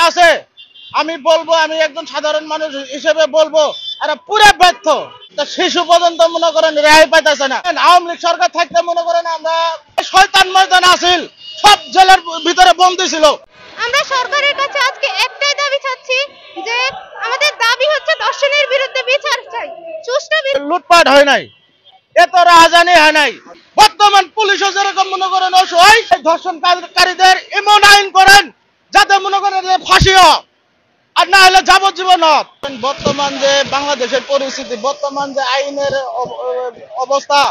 আছে আমি বলবো, আমি একজন সাধারণ মানুষ হিসেবে বলবো এরা পুরো ব্যর্থ। শিশু পর্যন্ত মনে করেন রেহাই পাইতেছে না। আওয়ামী লীগ সরকার থাকতে মনে করেন আমরা শয়তান ময়দান আসিল, সব জেলের ভিতরে বন্দী ছিল। আমরা সরকারের কাছে আজকে একটাই দাবি চাচ্ছি যে আমাদের দাবি হচ্ছে ধর্ষণের বিরুদ্ধে বিচার চাই, সুষ্ঠু লুটপাট হয় নাই, এত রাহাজানি হয় নাই। বর্তমান পুলিশও যেরকম মনে করেন অসহায়, ধর্ষণকারীদের এমন আইন করেন যাতে মনে করেন ফাঁসি হয়, আর না হলে যাবজ্জীবন হয়। বর্তমান যে বাংলাদেশের পরিস্থিতি, বর্তমান যে আইনের অবস্থা,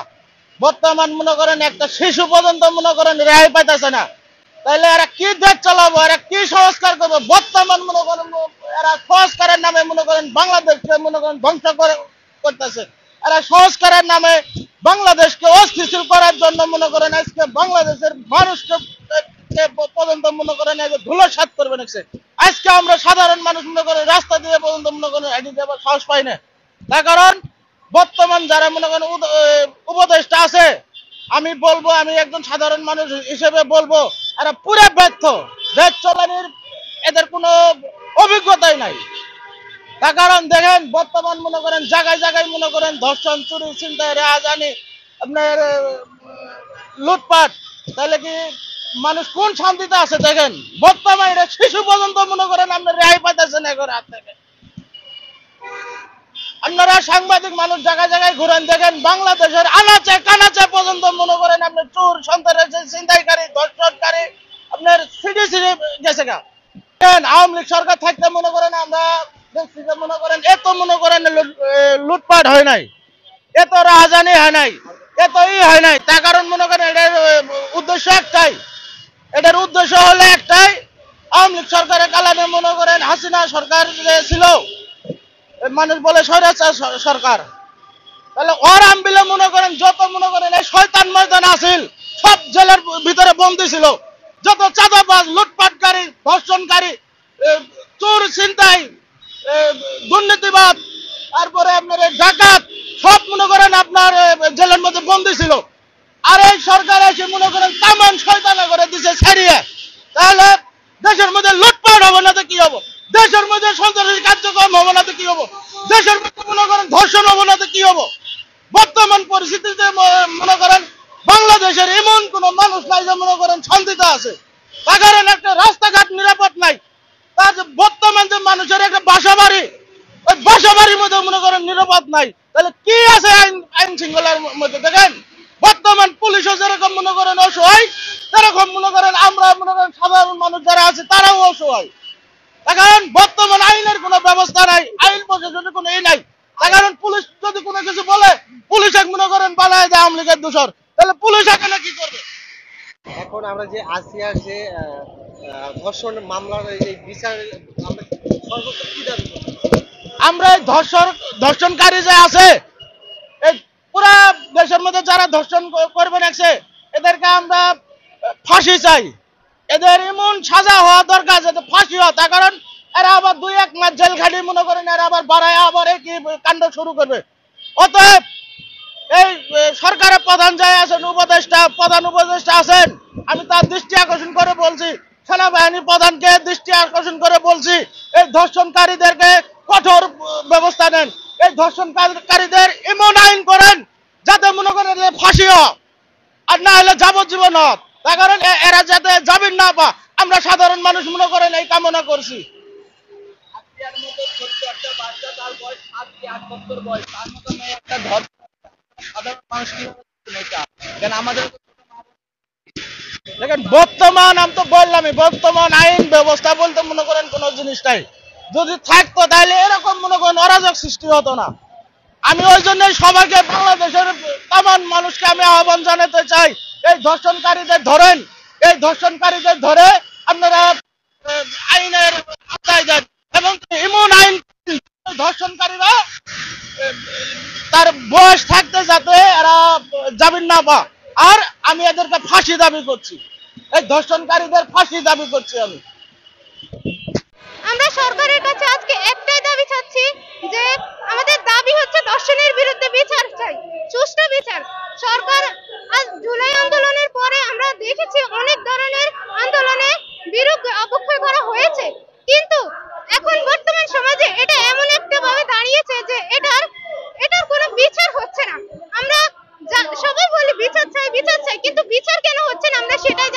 বর্তমান মনে করেন একটা শিশু পর্যন্ত মনে করেন রেহাই পাইতেছে না। তাইলে এরা কি দেশ চালাবো, এরা কি সংস্কার করবো? বর্তমান মনে করেন এরা সংস্কারের নামে মনে করেন বাংলাদেশকে মনে করেন ধ্বংস করতেছে। এরা সংস্কারের নামে বাংলাদেশকে অস্থিতিশীল করার জন্য মনে করেন আজকে বাংলাদেশের মানুষকে পর্যন্ত মনে করেন ধুলোসাৎ করবে নাকছে। আজকে আমরা সাধারণ মানুষ মনে করেন রাস্তা দিয়ে পর্যন্ত মনে করেন হেঁটে যাবার সাহস পাই না। তার কারণ বর্তমান যারা মনে করেন উপদেষ্টা আছে, আমি বলবো, আমি একজন সাধারণ মানুষ হিসেবে বলবো এরা পুরো ব্যর্থ। দেশ চালানোর এদের কোনো অভিজ্ঞতাই নাই। তার কারণ দেখেন বর্তমান মনে করেন জায়গায় জায়গায় মনে করেন ধর্ষণ, চুরি, ছিনতাই, রাহাজানি, আপনার লুটপাট। তাহলে কি মানুষ কোন শান্তিতে আছে? দেখেন বর্তমানে এটা শিশু পর্যন্ত মনে করেন আপনার রেহাই পাইতেছেন এখন হাত থেকে। আপনারা সাংবাদিক মানুষ জায়গায় জায়গায় ঘুরেন, দেখেন বাংলাদেশের আনাচে কানাচে পর্যন্ত মনে করেন আপনার চোর, সন্ত্রাসী, ছিনতাইকারী, ধর্ষণকারী আপনার সিঁড়ি সিঁড়ি গেছে গা। আওয়ামী লীগ সরকার থাকতে মনে করেন আমরা মনে করেন এত মনে করেন লুটপাট হয় নাই, এত রাহাজানি হয় নাই, এত হয় নাই। তার কারণ মনে করেন এটার উদ্দেশ্য একটাই, এটার উদ্দেশ্য হলো একটাই, আওয়ামী লীগ সরকারের কারণে মনে করেন হাসিনা সরকার যে ছিল, মানুষ বলে স্বৈরাচার সরকার, তাহলে ওর আমবিলে মনে করেন যত মনে করেন এই শয়তান ময়দান আসিল, সব জেলের ভিতরে বন্দী ছিল। যত চাঁদাবাজ, লুটপাটকারী, ধর্ষণকারী, চোর, ছিনতাই, দুর্নীতিবাদ, তারপরে আপনার ডাকাত, সব মনে করেন আপনার জেলের মধ্যে বন্দী ছিল। আর এই সরকার এসে মনে করেন তামান শয়তানা করে দিছে ছাড়িয়ে। তাহলে দেশের মধ্যে লুটপাট হবে না তো কি হবো? দেশের মধ্যে সন্ত্রাসী কার্যক্রম হবে না তো কি হবো? দেশের মধ্যে মনে করেন ধর্ষণ হবে না তো কি হবো? বর্তমান পরিস্থিতিতে মনে করেন বাংলাদেশের এমন কোন মানুষ নাই যে মনে করেন শান্তিতে আছে। তার কারণ একটা রাস্তাঘাট নিরাপদ নাই। তার বর্তমান যে মানুষের একটা বাসা বাড়ি, ওই বাসা বাড়ির মধ্যে মনে করেন নিরাপদ নাই। তাহলে কি আছে আইন শৃঙ্খলার মধ্যে? দেখেন বর্তমান পুলিশও যেরকম মনে করেন অসহায়, সেরকম মনে করেন আমরা মনে করেন সাধারণ মানুষ যারা আছে তারাও অসহায়। তার কারণ বর্তমান আইনের কোনো ব্যবস্থা নাই, আইন প্রশাসনের কোনো নাই। তার কারণ পুলিশ যদি কোনো কিছু বলে, পুলিশ এক মনে করেন বানায় দেয় আওয়ামী লীগের দোষর, তাহলে পুলিশ এখানে কি করবে? এখন আমরা যে আসিয়ার যে ধর্ষণ মামলার এই বিচার আমরা সর্বোচ্চ কি দাবি করছি? আমরা এই ধর্ষণকারী যে আছে, এই পুরা দেশের মধ্যে যারা ধর্ষণ করবে নাকছে, এদেরকে আমরা ফাঁসি চাই। এদের এমন সাজা হওয়া দরকার যাতে ফাঁসি হয়। তার কারণ এরা আবার 2-1 মাস জেল খাটি মনে করেন এরা আবার বাড়ায় আবার কি কাণ্ড শুরু করবে। অতএব এই সরকারের প্রধান যাই আছেন, প্রধান উপদেষ্টা আছেন, আমি তার দৃষ্টি আকর্ষণ করে বলছি, সেনাবাহিনী প্রধানকে দৃষ্টি আকর্ষণ করে বলছি, এই ধর্ষণকারীদেরকে কঠোর ব্যবস্থা নেন। এই ধর্ষণকারীদের এমন আইন করেন যাতে মনে করেন ফাঁসি হয়, আর না হলে যাবজ্জীবন হয়। তার কারণ এরা যাতে জামিন না পা, আমরা সাধারণ মানুষ মনে করেন এই কামনা করছি। আসিয়ার মতো ছোট্ট একটা বাচ্চা, তার বয়স 7 কি 8 বছর বয়স, তার মতো মেয়ে একটা সাধারণ মানুষ কিভাবে এটা? কেন আমাদের দেখেন বর্তমান আমি তো বললামই, বর্তমান আইন ব্যবস্থা বলতে মনে করেন কোনো জিনিস নাই। যদি থাকতো তাহলে এরকম মনে করেন অরাজক সৃষ্টি হতো না। আমি ওই জন্যই সবাইকে, বাংলাদেশের তামান মানুষকে আমি আহ্বান জানাতে চাই, এই ধর্ষণকারীদের ধরেন, এই ধর্ষণকারীদের ধরে আপনারা আইনের আওতায় দেন এবং এমন আইন ধর্ষণকারীরা তার বয়স থাকতে যাতে এরা জামিন না পা। আর আমি এদেরকে ফাঁসি দাবি করছি, এই ধর্ষণকারীদের ফাঁসি দাবি করছি আমি। আমরা সরকারের কাছে আজকে একটাই দাবি চাচ্ছি যে আমাদের দাবি হচ্ছে ধর্ষণের বিরুদ্ধে বিচার চাই, সুষ্ঠু বিচার। সরকার আজ জুলাই আন্দোলনের পরে আমরা দেখেছি অনেক ধরনের আন্দোলনে বিরুদ্ধে অবক্ষয় করা হয়েছে, কিন্তু সেটাই